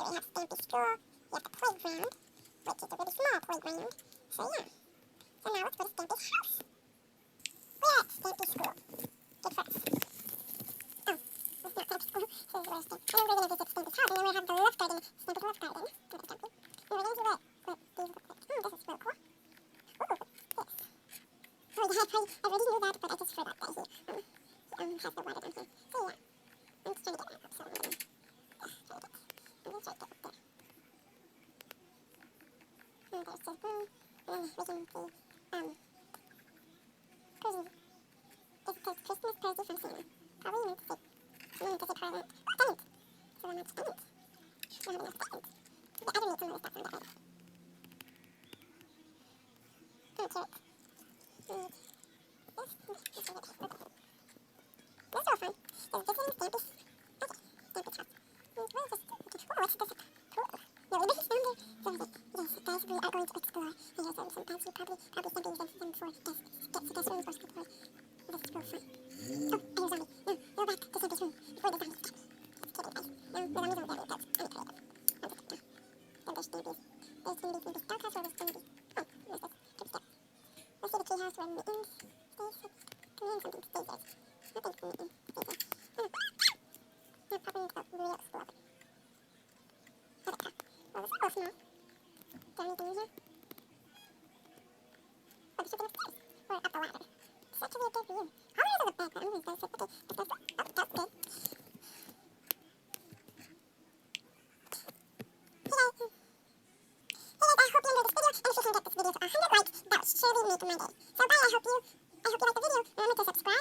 you have Stampy School, you have the playground, which is a really small playground. So yeah. So now let's go to Stampy's house. We're at Stampy School. Get first. Oh, it's not Stampy School. So where's Stampy? And we're going to visit Stampy's house, and then we're going to have the love garden. Stampy's love garden. Go to Stampy. And we're going to do what these look like. Oh, this is really cool. Ooh, this. Oh, yeah, I already knew that, but I just forgot that he has the water down here. So yeah. I'm just trying to get that up, so I'm going to try to get. I'm going to try to get up there. And there's the room, and then we can see, cozy. It says Christmas cozy from Santa. Probably meant to say, someone to say Parliament. Oh, diamonds! So how much diamonds? Not enough diamonds. Yeah, I don't need some of this stuff on that right. Oh, carrots. We need this. Let's see what they look like. This is all fun. There's visiting Stampy's. Okay, Stampy's house. And we're just looking. Oh, what's this? Cool. No, we missed down there. So I was like, yes, guys, we are going to explore. And here's some paths you probably Stampy used them before. Yes, get to guest rooms or something. This is real fun. Oh, I hear zombie. No, go back to Stampy's room before the zombies get me. Just kidding, guys. No, the zombies aren't there. That's uncreative. I'm just kidding. No. Then there's Stampy's. There's Stampy's doghouse or there's Stampy's. Oh, where's this? Trip step. Let's see the tea house where Mittens stays. Come in, something stays there. Nothing from Mittens stays there. Oh. Now popping into the real school. Holy cow. Well, this is real small. Is there anything in here? Oh, there should be upstairs. Or up the ladder. It's actually a good view. All there is in the background is those, okay, this goes, oh, that's good. Hey guys, I hope you enjoyed this video, and if you can get this video to 100 likes, that would surely make my day. So bye, I hope you like the video, remember to subscribe.